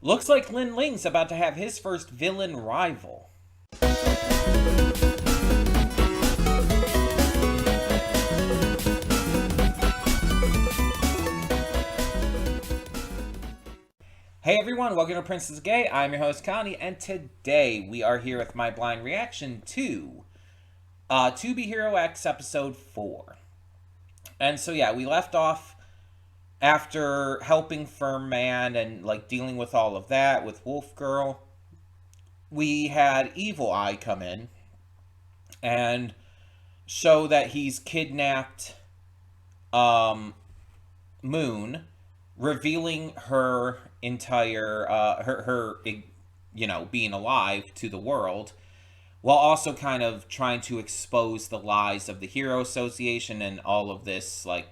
Looks like Lin Ling's about to have his first villain rival. Hey everyone, welcome to Princess Gay. I'm your host Connie, and today we are here with my blind reaction to To Be Hero X episode 4. And so yeah, we left off after helping Firm Man and like dealing with all of that with Wolf Girl. We had Evil Eye come in and show that he's kidnapped Moon, revealing her entire her being alive to the world, while also kind of trying to expose the lies of the Hero Association and all of this like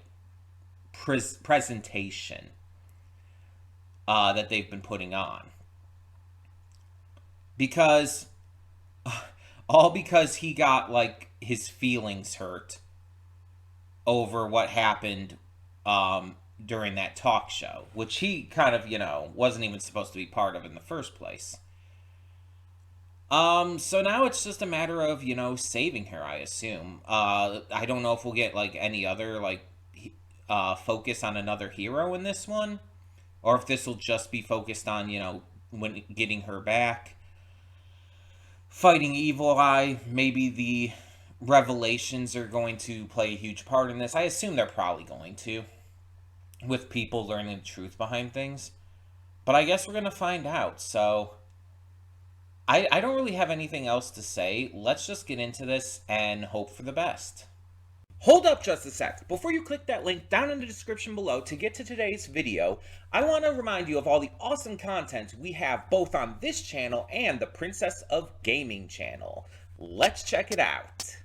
presentation that they've been putting on, because because he got like his feelings hurt over what happened during that talk show, which he kind of, wasn't even supposed to be part of in the first place. So now it's just a matter of, saving her, I assume. I don't know if we'll get, like, any other, like, focus on another hero in this one, or if this will just be focused on, when getting her back, fighting Evil Eye. Maybe the revelations are going to play a huge part in this. I assume they're probably going to, with people learning the truth behind things. But I guess we're going to find out. So I don't really have anything else to say. Let's just get into this and hope for the best. Hold up just a sec. Before you click that link down in the description below to get to today's video, I want to remind you of all the awesome content we have both on this channel and the Princess of Gaming channel. Let's check it out.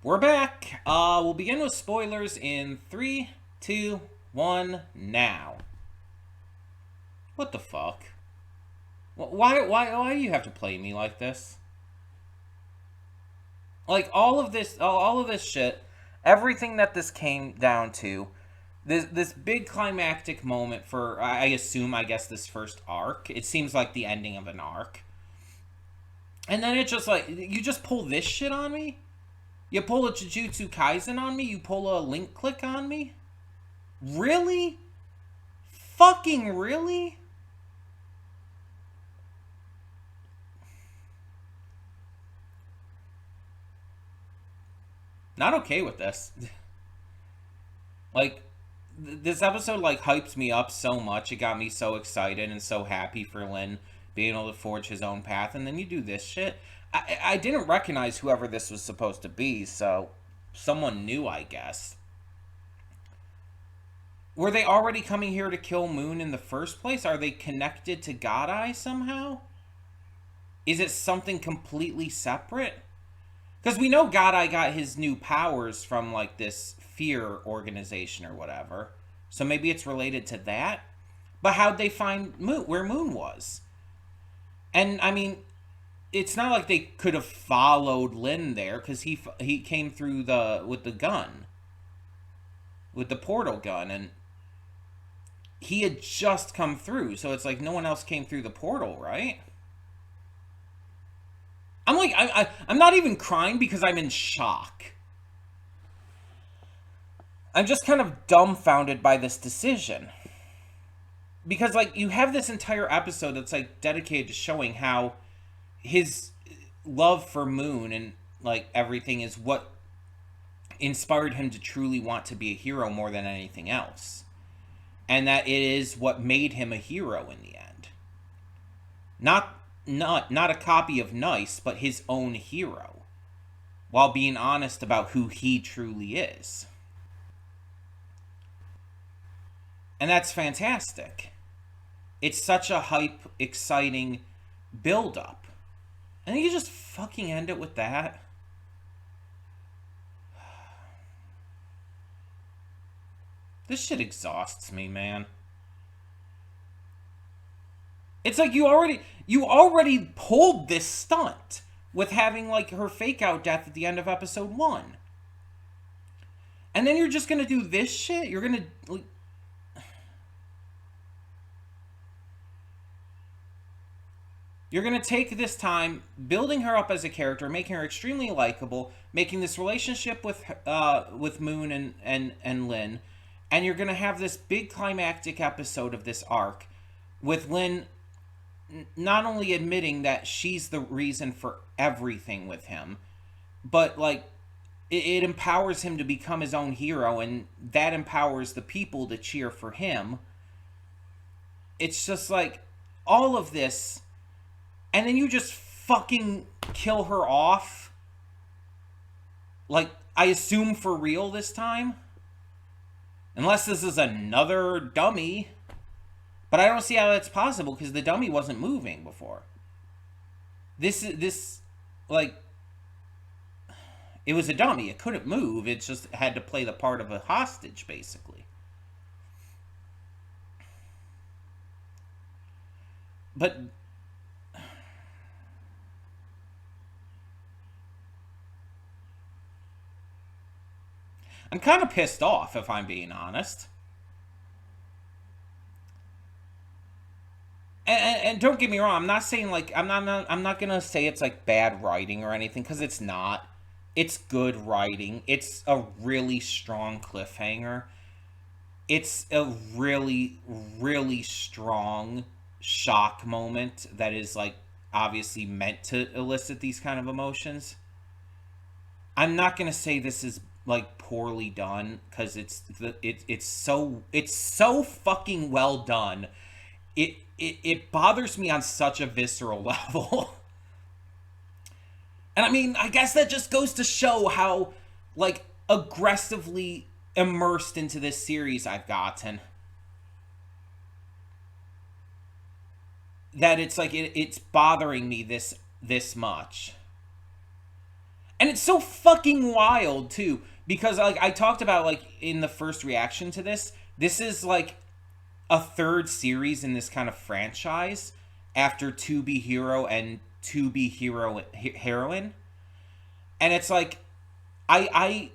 We're back. We'll begin with spoilers in 3, 2, 1, now. What the fuck? Why do you have to play me like this? Like, all of this shit, everything that this came down to, this big climactic moment for, I guess, this first arc. It seems like the ending of an arc. And then it just, like, you just pull this shit on me? You pull a Jujutsu Kaisen on me? You pull a link click on me? Really? Fucking really? Not okay with this. Like, this episode, like, hyped me up so much. It got me so excited and so happy for Lin being able to forge his own path. And then you do this shit. I didn't recognize whoever this was supposed to be, so someone new, I guess. Were they already coming here to kill Moon in the first place? Are they connected to God Eye somehow? Is it something completely separate? Because we know God Eye got his new powers from, like, this fear organization or whatever. So maybe it's related to that? But how'd they find Moon, where Moon was? And, I mean, it's not like they could have followed Lin there, because he came through with the gun. With the portal gun, and he had just come through, so it's like no one else came through the portal, right? I'm like, I'm not even crying because I'm in shock. I'm just kind of dumbfounded by this decision. Because, like, you have this entire episode that's, like, dedicated to showing how his love for Moon and, like, everything is what inspired him to truly want to be a hero more than anything else. And that it is what made him a hero in the end. Not a copy of Nice, but his own hero. While being honest about who he truly is. And that's fantastic. It's such a hype, exciting build up. And then you just fucking end it with that. This shit exhausts me, man. It's like you already pulled this stunt with having like her fake out death at the end of episode 1. And then you're just going to do this shit? You're going to like, you're going to take this time building her up as a character, making her extremely likable, making this relationship with Moon and Lynn, and you're going to have this big climactic episode of this arc with Lynn not only admitting that she's the reason for everything with him, but like it empowers him to become his own hero, and that empowers the people to cheer for him. It's just like all of this, and then you just fucking kill her off. Like, I assume for real this time. Unless this is another dummy. But I don't see how that's possible, because the dummy wasn't moving before. This, like, it was a dummy. It couldn't move. It just had to play the part of a hostage, basically. But I'm kind of pissed off, if I'm being honest. And don't get me wrong, I'm not saying like I'm not gonna say it's like bad writing or anything, because it's not. It's good writing. It's a really strong cliffhanger. It's a really, really strong shock moment that is like obviously meant to elicit these kind of emotions. I'm not gonna say this is like poorly done, because it's so fucking well done. It bothers me on such a visceral level. And I mean, I guess that just goes to show how, like, aggressively immersed into this series I've gotten. That it's like, it's bothering me this much. And it's so fucking wild, too. Because, like, I talked about, like, in the first reaction to this is, like, a third series in this kind of franchise after To Be Hero and To Be Heroine. And it's like, I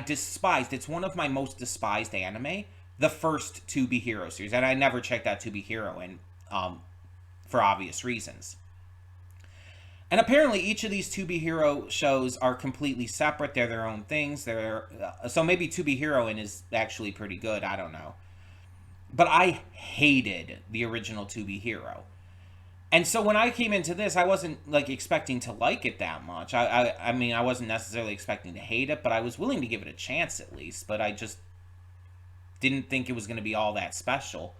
despised, it's one of my most despised anime, the first To Be Hero series. And I never checked out To Be Heroine, for obvious reasons. And apparently each of these To Be Hero shows are completely separate. They're their own things. So maybe To Be Heroine is actually pretty good. I don't know. But I hated the original To Be Hero. And so when I came into this, I wasn't like expecting to like it that much. I mean, I wasn't necessarily expecting to hate it, but I was willing to give it a chance at least. But I just didn't think it was going to be all that special.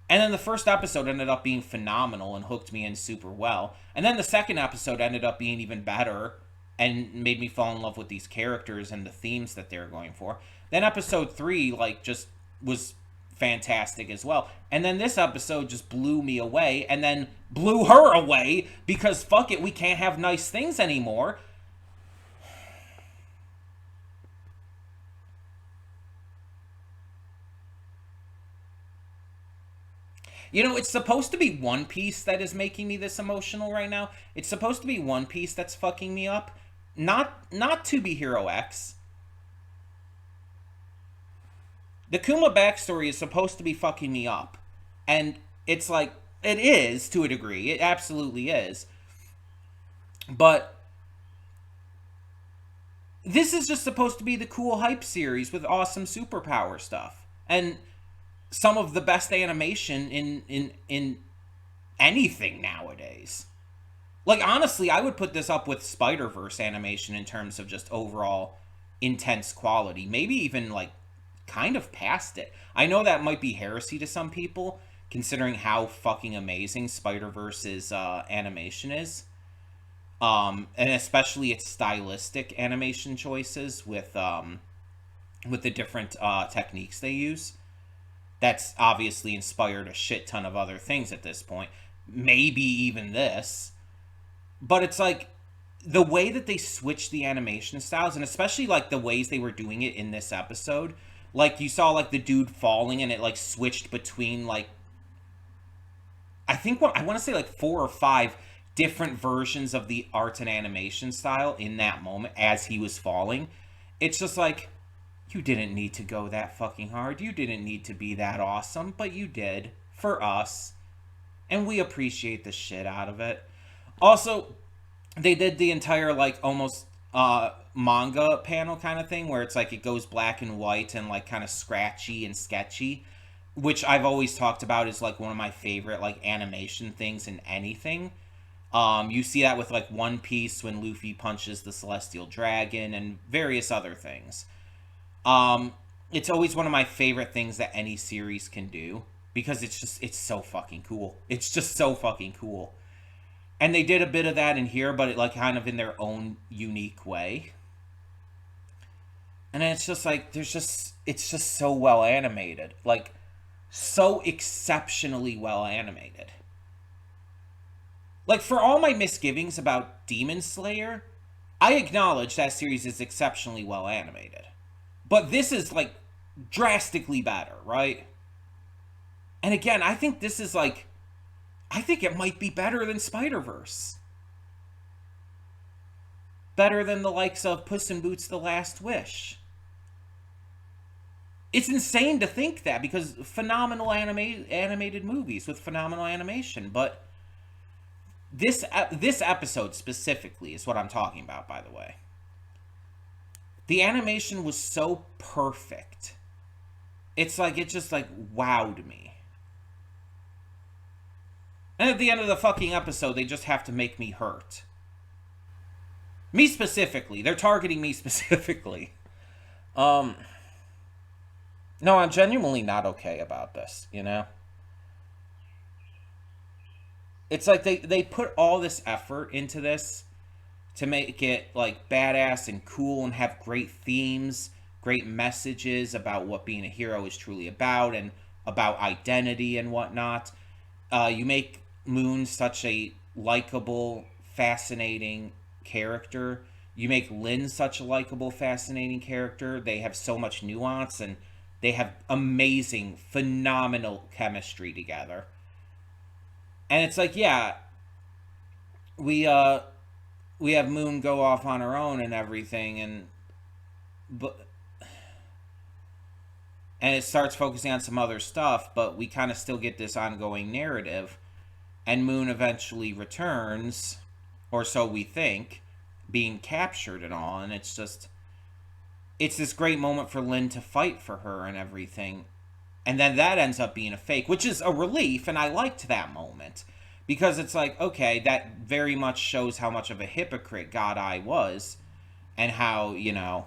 And then the first episode ended up being phenomenal and hooked me in super well. And then the second episode ended up being even better and made me fall in love with these characters and the themes that they're going for. Then episode 3, like, just was fantastic as well. And then this episode just blew me away, and then blew her away, because fuck it, we can't have nice things anymore. You know, it's supposed to be One Piece that is making me this emotional right now. It's supposed to be One Piece that's fucking me up. Not To Be Hero X. The Kuma backstory is supposed to be fucking me up. And it's like, it is to a degree. It absolutely is. But this is just supposed to be the cool hype series with awesome superpower stuff. And some of the best animation in anything nowadays. Like, honestly, I would put this up with Spider-Verse animation in terms of just overall intense quality. Maybe even, like, kind of past it. I know that might be heresy to some people, considering how fucking amazing Spider-Verse's animation is. And especially its stylistic animation choices with the different techniques they use. that's obviously inspired a shit ton of other things at this point. Maybe even this. But it's like the way that they switched the animation styles, and especially like the ways they were doing it in this episode. Like you saw like the dude falling and it like switched between like I think what I want to say like 4 or 5 different versions of the art and animation style in that moment as he was falling. It's just like you didn't need to go that fucking hard. You didn't need to be that awesome, but you did for us. And we appreciate the shit out of it. Also, they did the entire like almost manga panel kind of thing where it's like it goes black and white and like kind of scratchy and sketchy, which I've always talked about is like one of my favorite like animation things in anything. You see that with like One Piece when Luffy punches the Celestial Dragon and various other things. It's always one of my favorite things that any series can do because it's so fucking cool. It's just so fucking cool. And they did a bit of that in here, but it like kind of in their own unique way. And it's just like it's just so well animated. Like so exceptionally well animated. Like for all my misgivings about Demon Slayer, I acknowledge that series is exceptionally well animated. But this is like drastically better, right? And again, I think this is like I think it might be better than Spider-Verse. Better than the likes of Puss in Boots: The Last Wish. It's insane to think that because phenomenal animated movies with phenomenal animation, but this episode specifically is what I'm talking about, by the way. The animation was so perfect. It's like it just like wowed me. And at the end of the fucking episode, they just have to make me hurt. Me specifically. They're targeting me specifically. No, I'm genuinely not okay about this, you know? It's like they put all this effort into this to make it, like, badass and cool and have great themes, great messages about what being a hero is truly about and about identity and whatnot. You make Moon such a likable, fascinating character. You make Lin such a likable, fascinating character. They have so much nuance and they have amazing, phenomenal chemistry together. And it's like, yeah, we have Moon go off on her own and everything, and it starts focusing on some other stuff, but we kind of still get this ongoing narrative. And Moon eventually returns, or so we think, being captured and all. And it's this great moment for Lin to fight for her and everything. And then that ends up being a fake, which is a relief. And I liked that moment because it's like, okay, that very much shows how much of a hypocrite God Eye was and how, you know,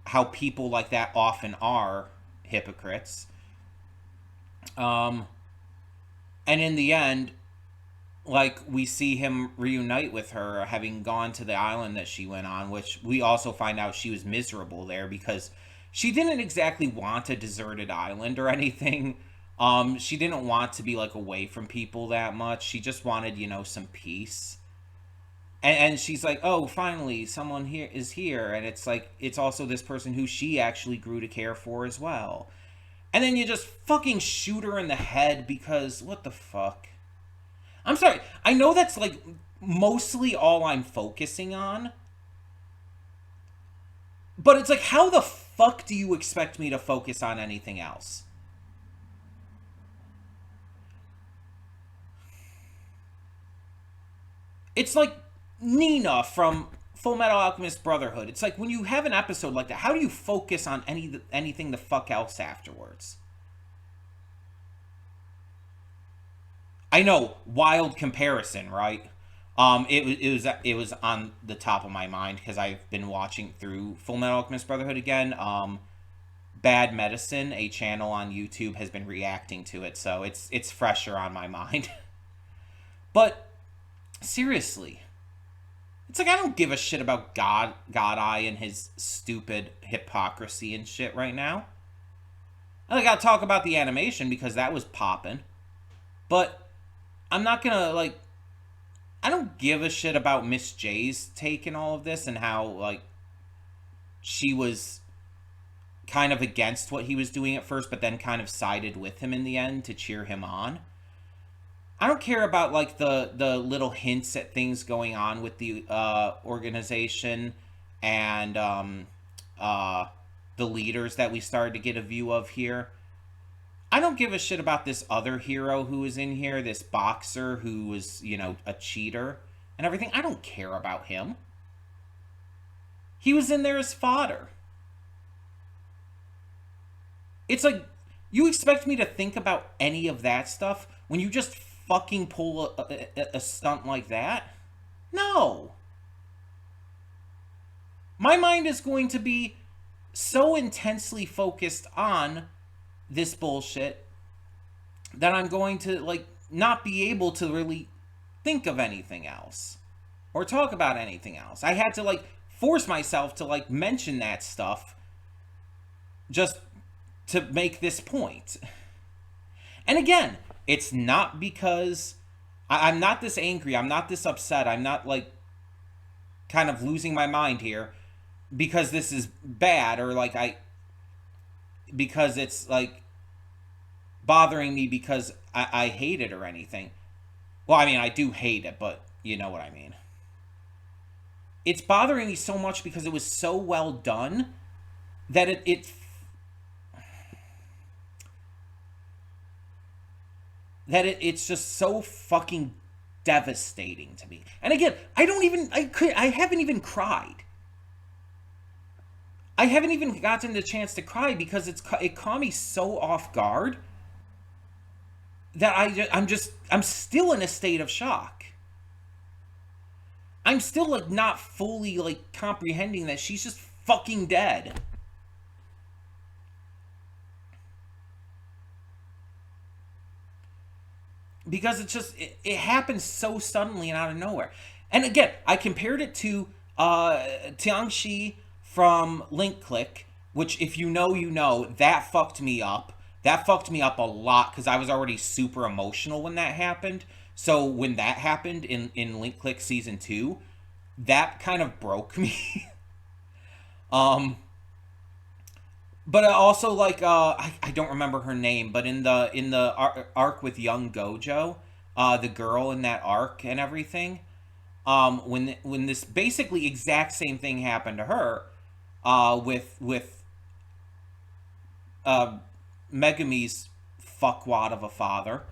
how people like that often are hypocrites. And in the end, like, we see him reunite with her, having gone to the island that she went on, which we also find out she was miserable there because she didn't exactly want a deserted island or anything. She didn't want to be, like, away from people that much. She just wanted, you know, some peace. And she's like, oh, finally, someone here is here. And it's like, it's also this person who she actually grew to care for as well. And then you just fucking shoot her in the head because what the fuck? I'm sorry. I know that's like mostly all I'm focusing on. But it's like, how the fuck do you expect me to focus on anything else? It's like Nina from Full Metal Alchemist Brotherhood. It's like when you have an episode like that, how do you focus on anything the fuck else afterwards? I know, wild comparison, right? It was on the top of my mind because I've been watching through Full Metal Alchemist Brotherhood again. Bad Medicine, a channel on YouTube, has been reacting to it, so it's fresher on my mind. But seriously, it's like I don't give a shit about God Eye and his stupid hypocrisy and shit right now. And I gotta talk about the animation because that was popping. But I'm not gonna, like, I don't give a shit about Miss J's take in all of this and how, like, she was kind of against what he was doing at first, but then kind of sided with him in the end to cheer him on. I don't care about, like, the little hints at things going on with the organization and the leaders that we started to get a view of here. I don't give a shit about this other hero who is in here, this boxer who was, you know, a cheater and everything. I don't care about him. He was in there as fodder. It's like, you expect me to think about any of that stuff when you just fucking pull a stunt like that? No. My mind is going to be so intensely focused on this bullshit that I'm going to, like, not be able to really think of anything else or talk about anything else. I had to, like, force myself to, like, mention that stuff just to make this point. And again, it's not because I'm not this angry, I'm not this upset, I'm not, like, kind of losing my mind here because this is bad, or, like, because it's, like, bothering me because I hate it or anything. Well, I mean, I do hate it, but you know what I mean. It's bothering me so much because it was so well done that it's just so fucking devastating to me. And again, I haven't even cried. I haven't even gotten the chance to cry because it caught me so off guard that I'm still in a state of shock. I'm still, like, not fully, like, comprehending that she's just fucking dead. Because it happens so suddenly and out of nowhere. And again, I compared it to Tiangxi from Link Click, which, if you know, you know, that fucked me up. That fucked me up a lot because I was already super emotional when that happened. So when that happened in Link Click Season 2, that kind of broke me. But also, like, I don't remember her name, but in the arc with young Gojo, the girl in that arc and everything, when this basically exact same thing happened to her, with Megumi's fuckwad of a father,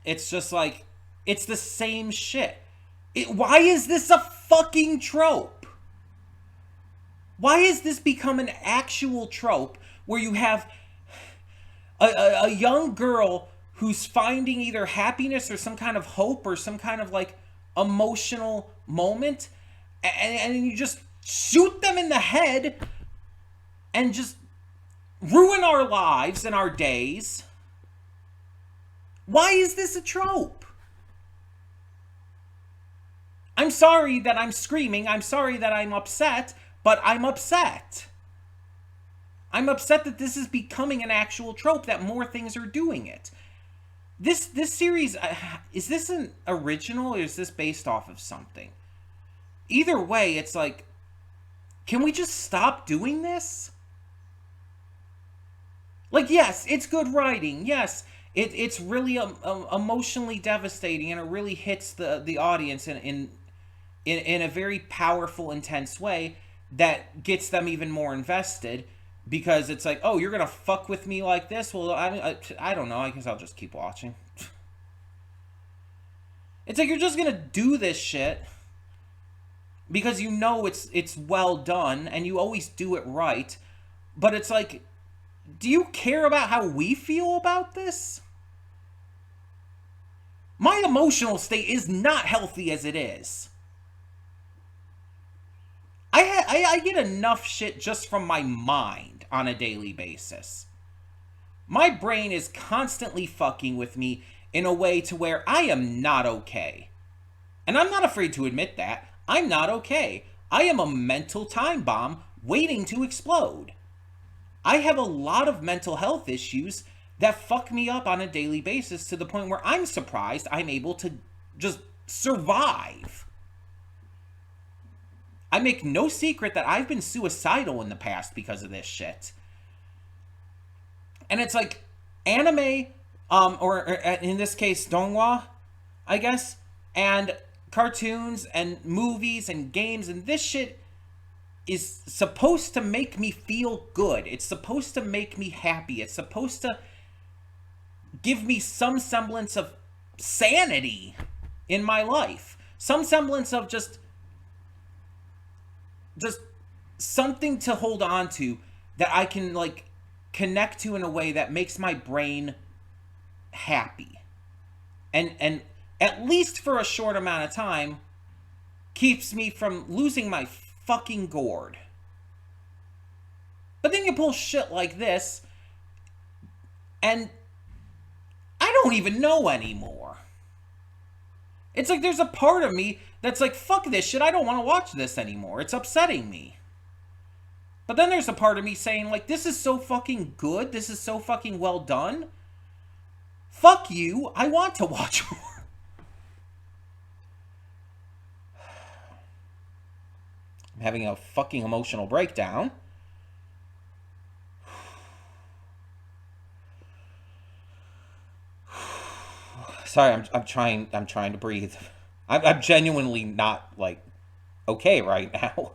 it's just like, it's the same shit. Why is this a fucking trope? Why has this become an actual trope where you have a young girl who's finding either happiness or some kind of hope or some kind of, like, emotional moment, and you just shoot them in the head and just ruin our lives and our days? Why is this a trope? I'm sorry that I'm screaming. I'm sorry that I'm upset. But I'm upset. I'm upset that this is becoming an actual trope, that more things are doing it. This series, is this an original or is this based off of something? Either way, it's like, can we just stop doing this? Like, yes, it's good writing. Yes, it's really emotionally devastating, and it really hits the audience in a very powerful, intense way that gets them even more invested, because it's like, oh, you're gonna fuck with me like this? Well, I don't know. I guess I'll just keep watching. It's like, you're just gonna do this shit because you know it's well done and you always do it right, but it's like, do you care about how we feel about this? My emotional state is not healthy as it is. I get enough shit just from my mind on a daily basis. My brain is constantly fucking with me in a way to where I am not okay. And I'm not afraid to admit that. I'm not okay. I am a mental time bomb waiting to explode. I have a lot of mental health issues that fuck me up on a daily basis to the point where I'm surprised I'm able to just survive. I make no secret that I've been suicidal in the past because of this shit. And it's like anime, or in this case, donghua, I guess, and cartoons and movies and games, and this shit is supposed to make me feel good. It's supposed to make me happy. It's supposed to give me some semblance of sanity in my life. Some semblance of just something to hold on to that I can like connect to in a way that makes my brain happy. And at least for a short amount of time keeps me from losing my fucking gourd. But then you pull shit like this and I don't even know anymore. It's like there's a part of me that's like, fuck this shit, I don't want to watch this anymore. It's upsetting me. But then there's a part of me saying, like, this is so fucking good, this is so fucking well done. Fuck you, I want to watch more. I'm having a fucking emotional breakdown. Sorry, I'm trying to breathe. I'm genuinely not, like, okay right now.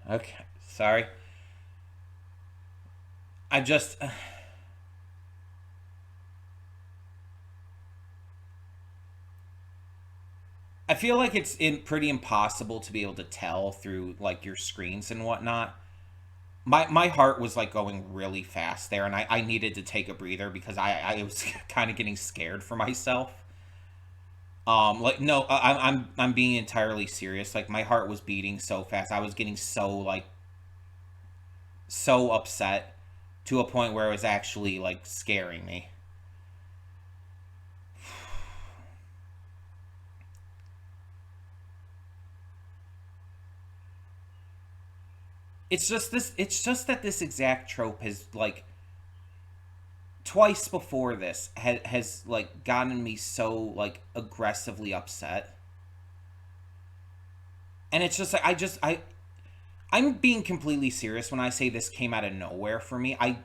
Okay, sorry. I just... I feel like it's pretty impossible to be able to tell through, like, your screens and whatnot. My heart was, like, going really fast there, and I needed to take a breather because I was kind of getting scared for myself. Like, no, I'm being entirely serious. Like, my heart was beating so fast. I was getting so, like, so upset to a point where it was actually, like, scaring me. It's just that this exact trope has, like, twice before this has like gotten me so like aggressively upset. And it's just like I'm being completely serious when I say this came out of nowhere for me. I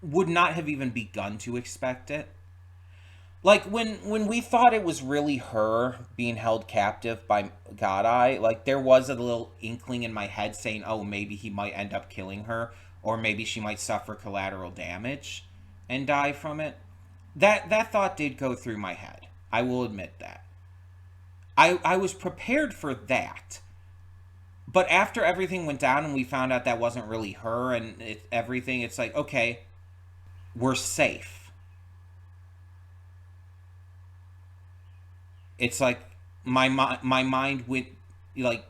would not have even begun to expect it. Like when we thought it was really her being held captive by God Eye, like there was a little inkling in my head saying, "Oh, maybe he might end up killing her, or maybe she might suffer collateral damage and die from it." That thought did go through my head. I will admit that. I was prepared for that. But after everything went down and we found out that wasn't really her and everything, it's like, okay, we're safe. It's like my mind went, like,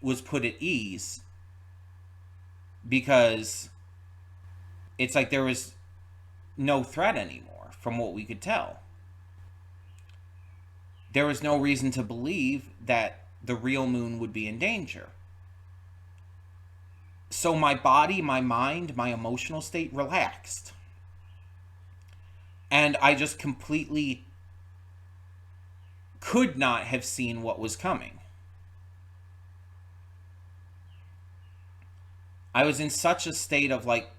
was put at ease because it's like there was no threat anymore from what we could tell. There was no reason to believe that the real moon would be in danger. So my body, my mind, my emotional state relaxed. And I just completely could not have seen what was coming. I was in such a state of like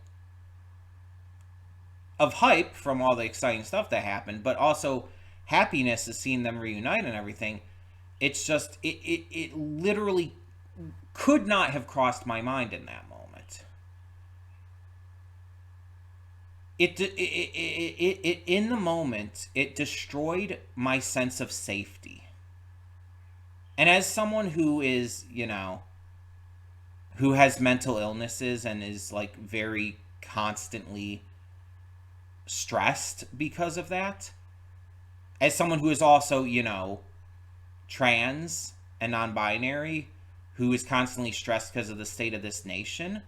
of hype from all the exciting stuff that happened, but also happiness of seeing them reunite and everything. It's just it literally could not have crossed my mind in that moment. It in the moment it destroyed my sense of safety. And as someone who is, you know, who has mental illnesses and is like very constantly stressed because of that, as someone who is also, you know, trans and non-binary, who is constantly stressed because of the state of this nation,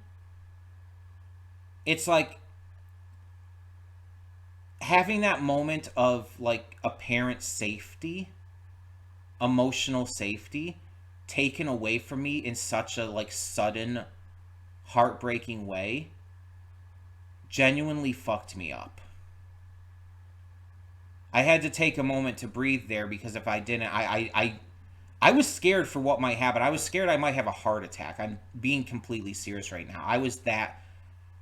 it's like having that moment of like apparent safety, emotional safety, taken away from me in such a like sudden, heartbreaking way, genuinely fucked me up. I had to take a moment to breathe there, because if I didn't, I was scared for what might happen. I was scared I might have a heart attack. I'm being completely serious right now. I was that,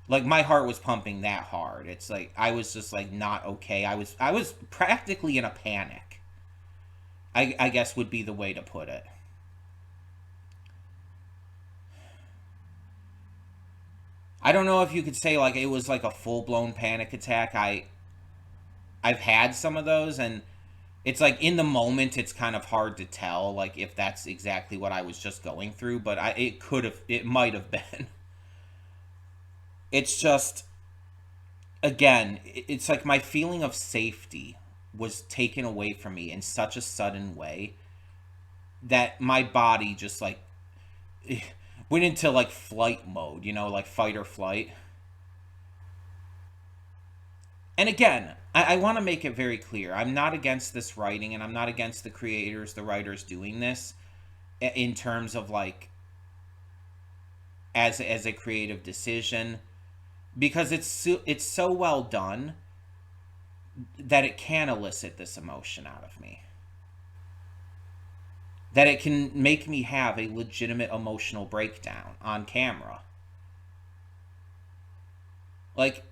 like, my heart was pumping that hard. It's like I was just like not okay. I was practically in a panic. I guess would be the way to put it. I don't know if you could say like it was like a full blown panic attack. I've had some of those, and it's like in the moment it's kind of hard to tell like if that's exactly what I was just going through, but it might have been. It's just, again, it's like my feeling of safety was taken away from me in such a sudden way that my body just like went into like flight mode, like fight or flight. And again, I want to make it very clear. I'm not against this writing, and I'm not against the writers doing this in terms of like as a creative decision, because it's so well done that it can elicit this emotion out of me. That it can make me have a legitimate emotional breakdown on camera. Like,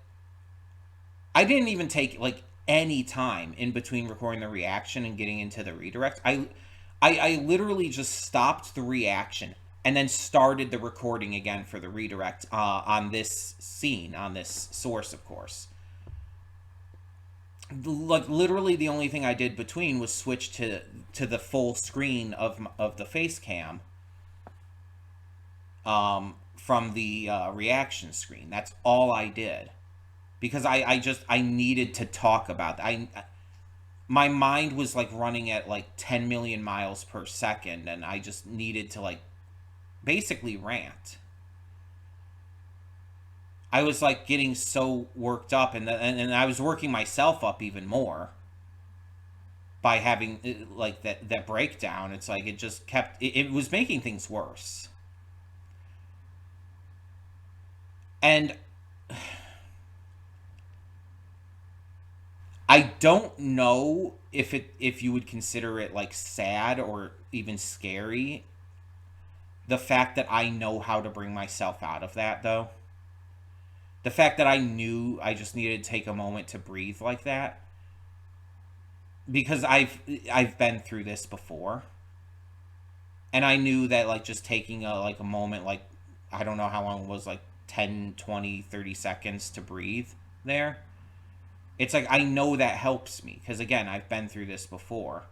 I didn't even take like any time in between recording the reaction and getting into the redirect. I literally just stopped the reaction and then started the recording again for the redirect on this scene, on this source, of course. Like literally, the only thing I did between was switch to the full screen of the face cam from the reaction screen. That's all I did, because I needed to talk about that. My mind was like running at like 10 million miles per second, and I just needed to like basically rant. I was like getting so worked up, and I was working myself up even more by having like that breakdown. It's like it just kept it was making things worse. And I don't know if you would consider it like sad or even scary, the fact that I know how to bring myself out of that, though. The fact that I knew I just needed to take a moment to breathe like that, because I've been through this before, and I knew that like just taking a moment, like I don't know how long it was, like 10, 20, 30 seconds to breathe there. It's like I know that helps me, because again, I've been through this before.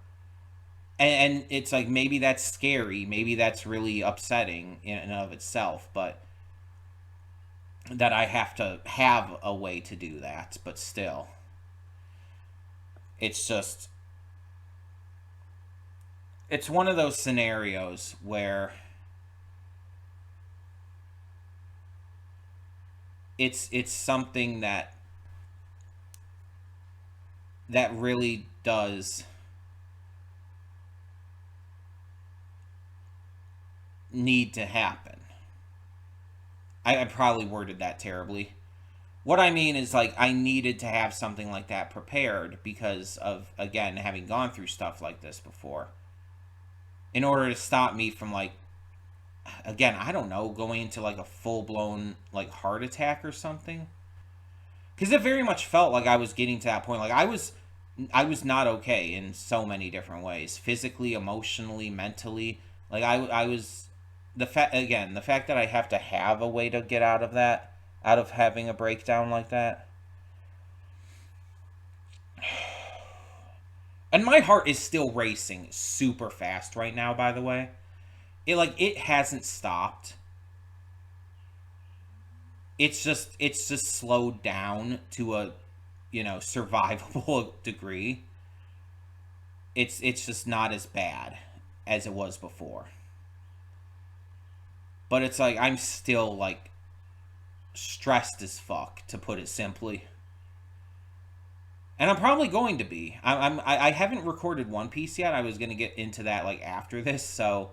And it's like maybe that's scary, maybe that's really upsetting in and of itself, but that I have to have a way to do that, but still. It's just, it's one of those scenarios where it's something that really does need to happen. I probably worded that terribly. What I mean is, like, I needed to have something like that prepared because of, again, having gone through stuff like this before. In order to stop me from, like, again, I don't know, going into, like, a full-blown, like, heart attack or something. Because it very much felt like I was getting to that point. Like, I was not okay in so many different ways. Physically, emotionally, mentally. Like, I was... the fact that I have to have a way to get out of that, out of having a breakdown like that. And my heart is still racing super fast right now, by the way. It hasn't stopped. It's just slowed down to a, survivable degree. It's just not as bad as it was before. But it's like I'm still like stressed as fuck, to put it simply. And I'm probably going to be. I haven't recorded One Piece yet. I was gonna get into that like after this, so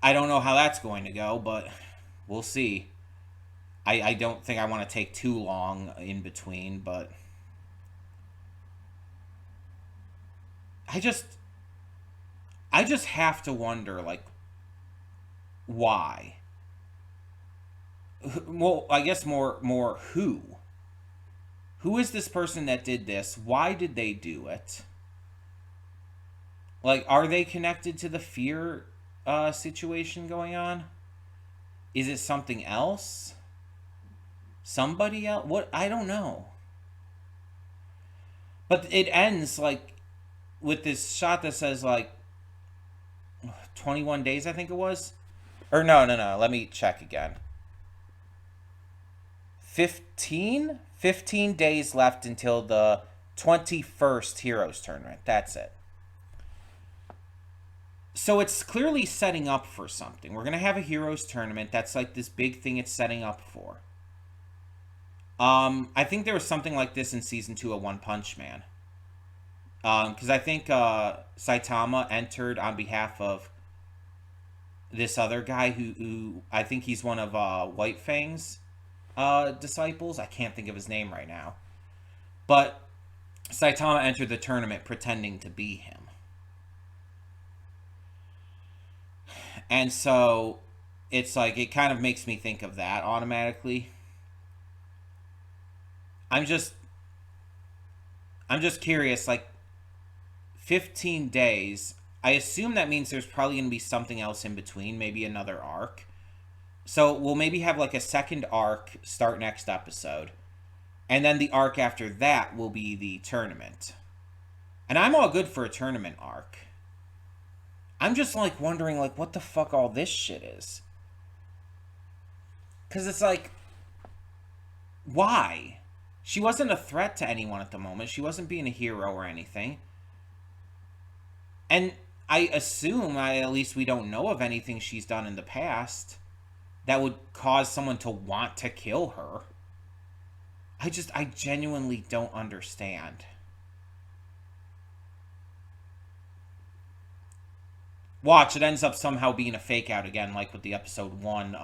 I don't know how that's going to go, but we'll see. I don't think I want to take too long in between, but I just I just have to wonder, like, why. Well, I guess more who is this person that did this? Why did they do it? Like, are they connected to the fear situation going on? Is it something else? Somebody else? What? I don't know. But it ends like with this shot that says like 21 days, I think it was. Or no. Let me check again. 15 days left until the 21st Heroes Tournament. That's it. So it's clearly setting up for something. We're going to have a Heroes Tournament. That's like this big thing it's setting up for. I think there was something like this in season 2 of One Punch Man. Because I think Saitama entered on behalf of this other guy who I think he's one of White Fang's disciples. I can't think of his name right now. But Saitama entered the tournament pretending to be him. And so it's like, it kind of makes me think of that automatically. I'm just curious, like 15 days. I assume that means there's probably going to be something else in between, maybe another arc. So we'll maybe have like a second arc start next episode. And then the arc after that will be the tournament. And I'm all good for a tournament arc. I'm just like wondering like what the fuck all this shit is. Cause it's like, why? She wasn't a threat to anyone at the moment. She wasn't being a hero or anything. And I assume, at least we don't know of anything she's done in the past that would cause someone to want to kill her. I genuinely don't understand. Watch, it ends up somehow being a fake out again, like with the episode 1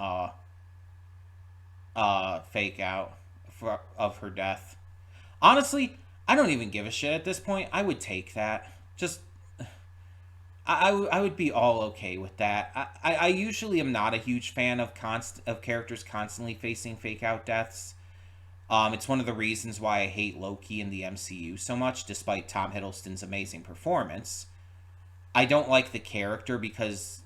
fake out of her death. Honestly, I don't even give a shit at this point. I would take that. Just, I would be all okay with that. I usually am not a huge fan of characters constantly facing fake out deaths. It's one of the reasons why I hate Loki in the MCU so much, despite Tom Hiddleston's amazing performance. I don't like the character because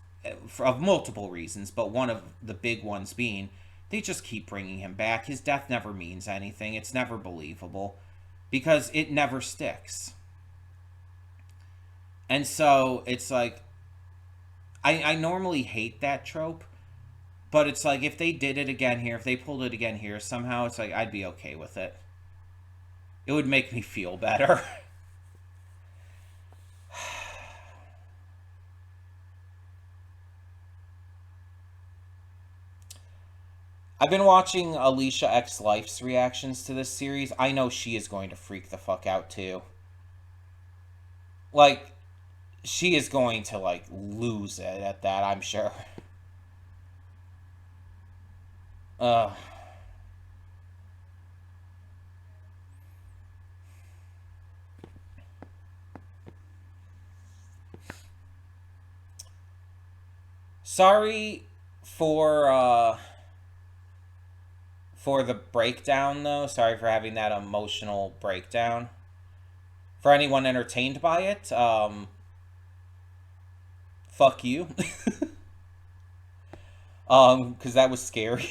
of multiple reasons, but one of the big ones being they just keep bringing him back. His death never means anything. It's never believable because it never sticks. And so it's like, I normally hate that trope, but it's like if they did it again here, if they pulled it again here, somehow it's like I'd be okay with it. It would make me feel better. I've been watching Alicia X Life's reactions to this series. I know she is going to freak the fuck out too. Like, she is going to, like, lose it at that, I'm sure. Uh. Sorry for the breakdown, though. Sorry for having that emotional breakdown. For anyone entertained by it, fuck you. Because that was scary.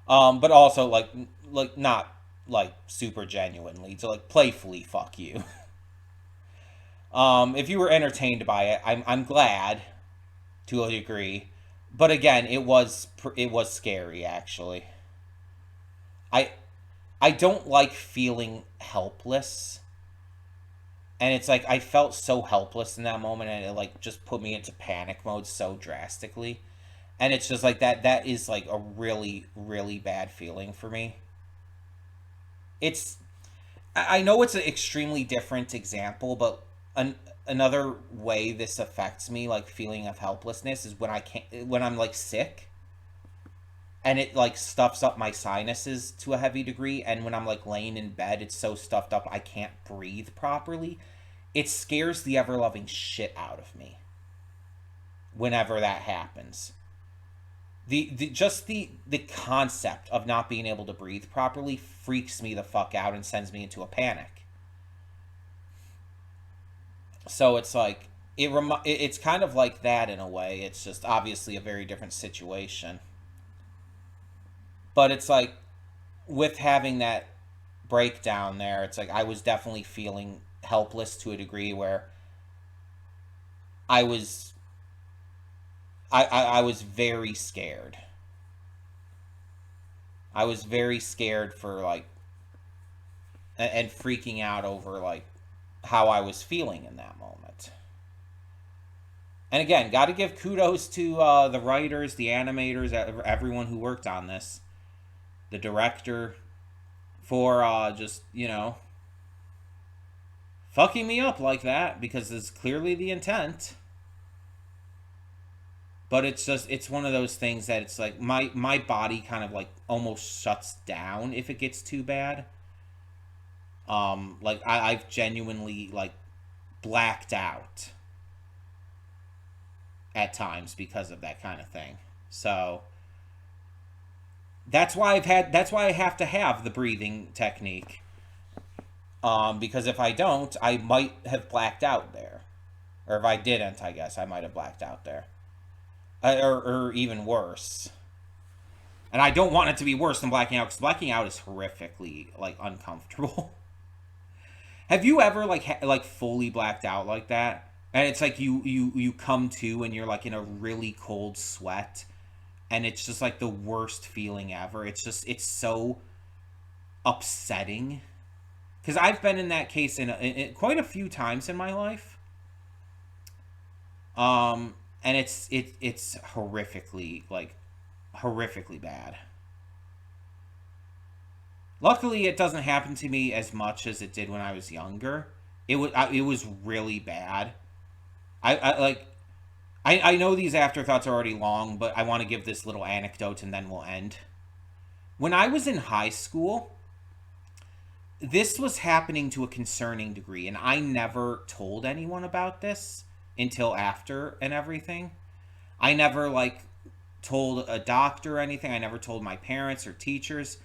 But also, like, not, like, super genuinely. To, like, playfully fuck you. If you were entertained by it, I'm glad, to a degree. But again, it was scary, actually. I don't like feeling helpless. And it's like, I felt so helpless in that moment, and it, like, just put me into panic mode so drastically. And it's just like that is like a really, really bad feeling for me. It's I know it's an extremely different example, but another way this affects me, like feeling of helplessness, is when I can't, when I'm like sick, and it like stuffs up my sinuses to a heavy degree, and when I'm like laying in bed, it's so stuffed up I can't breathe properly. It scares the ever loving shit out of me whenever that happens. The just the concept of not being able to breathe properly freaks me the fuck out and sends me into a panic. So it's like it's kind of like that in a way. It's just obviously a very different situation. But it's like with having that breakdown there, it's like I was definitely feeling helpless to a degree where I was I was very scared. I was very scared for like and freaking out over like how I was feeling in that moment. And again, got to give kudos to the writers, the animators, everyone who worked on this, the director, for just, you know, fucking me up like that, because it's clearly the intent. But it's just, it's one of those things that it's like my body kind of like almost shuts down if it gets too bad. Like I've genuinely like blacked out at times because of that kind of thing. So that's why I have to have the breathing technique. Because if I don't, I might have blacked out there. Or if I didn't, I guess I might have blacked out there. Or even worse. And I don't want it to be worse than blacking out, because blacking out is horrifically like uncomfortable. Have you ever like fully blacked out like that? And it's like you come to and you're like in a really cold sweat, and it's just like the worst feeling ever. It's so upsetting, because I've been in that case in quite a few times in my life. And it's horrifically like horrifically bad. Luckily, it doesn't happen to me as much as it did when I was younger. It was really bad. I like I know these afterthoughts are already long, but I want to give this little anecdote and then we'll end. When I was in high school, this was happening to a concerning degree, and I never told anyone about this until after and everything. I never like told a doctor or anything. I never told my parents or teachers.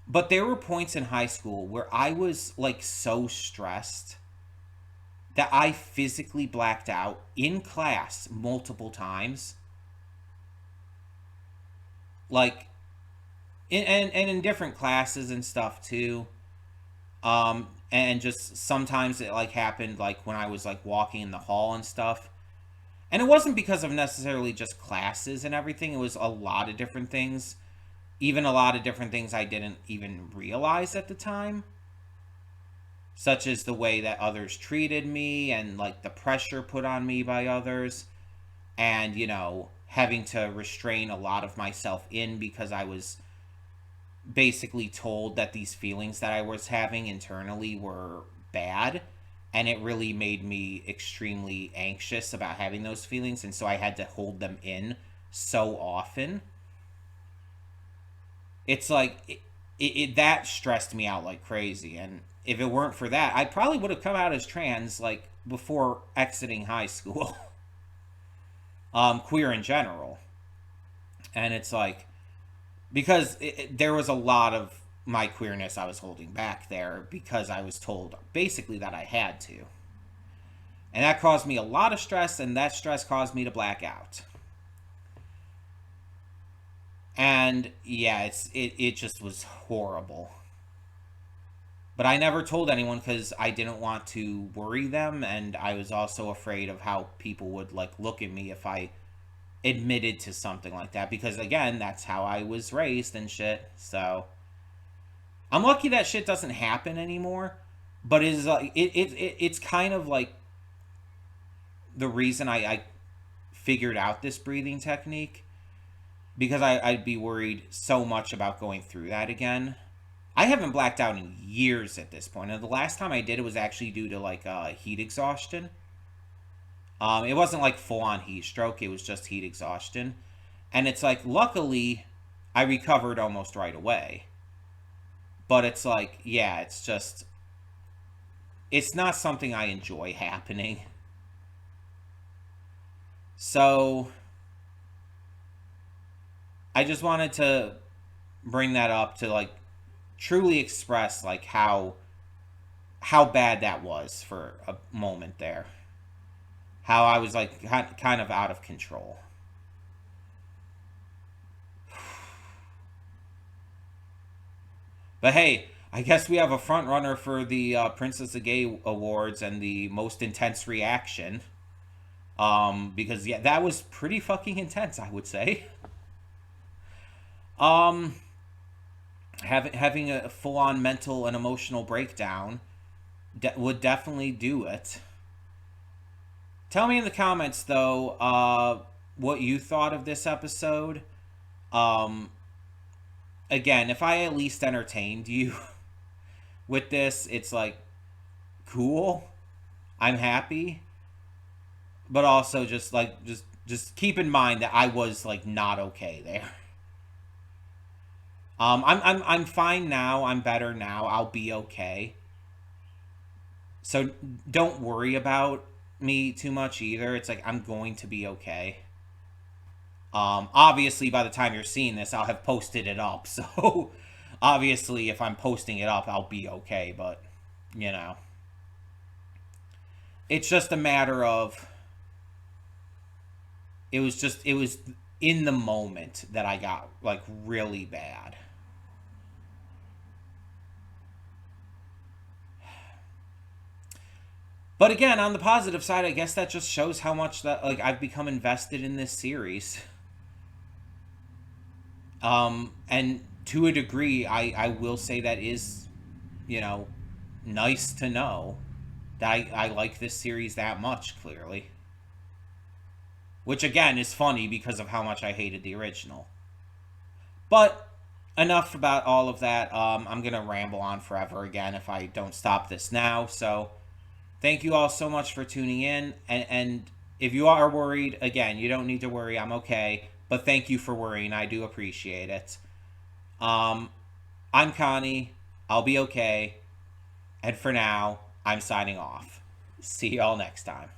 But there were points in high school where I was like so stressed that I physically blacked out in class multiple times. Like and in different classes and stuff too. And just sometimes it like happened like when I was like walking in the hall and stuff. And it wasn't because of necessarily just classes and everything. It was a lot of different things. Even a lot of different things I didn't even realize at the time. Such as the way that others treated me, and like the pressure put on me by others. And, you know, having to restrain a lot of myself in because I was basically told that these feelings that I was having internally were bad, and it really made me extremely anxious about having those feelings, and so I had to hold them in so often. It's like that stressed me out like crazy, and if it weren't for that, I probably would have come out as trans like before exiting high school. Queer in general. And it's like because there was a lot of my queerness I was holding back there because I was told basically that I had to. And that caused me a lot of stress, and that stress caused me to black out. And yeah, it just was horrible. But I never told anyone because I didn't want to worry them, and I was also afraid of how people would like look at me if I admitted to something like that, because again, that's how I was raised and shit. So I'm lucky that shit doesn't happen anymore, but it's like it's kind of like the reason I figured out this breathing technique, because I'd be worried so much about going through that again. I haven't blacked out in years at this point, and the last time I did it was actually due to like heat exhaustion. It wasn't like full on heat stroke; it was just heat exhaustion, and it's like luckily I recovered almost right away. But it's like, yeah, it's just it's not something I enjoy happening. So I just wanted to bring that up to like truly express like how bad that was for a moment there. How I was like kind of out of control. But hey, I guess we have a front runner for the Princess of Gay Awards and the most intense reaction. Because yeah, that was pretty fucking intense, I would say. Um, having a full on mental and emotional breakdown would definitely do it. Tell me in the comments though, what you thought of this episode. Um, Again, if I at least entertained you with this, it's like cool. I'm happy, but also just keep in mind that I was like not okay there. I'm fine now. I'm better now. I'll be okay. So don't worry about me too much either. It's like I'm going to be okay. Obviously, by the time you're seeing this, I'll have posted it up. So obviously, if I'm posting it up, I'll be okay. But you know, it's just a matter of it was in the moment that I got like really bad. But again, on the positive side, I guess that just shows how much that like I've become invested in this series. And to a degree, I will say that is, you know, nice to know that I like this series that much, clearly. Which again is funny because of how much I hated the original. But enough about all of that. I'm going to ramble on forever again if I don't stop this now. So thank you all so much for tuning in. And if you are worried, again, you don't need to worry. I'm okay. But thank you for worrying. I do appreciate it. Um, I'm Connie. I'll be okay. And for now, I'm signing off. See y'all next time.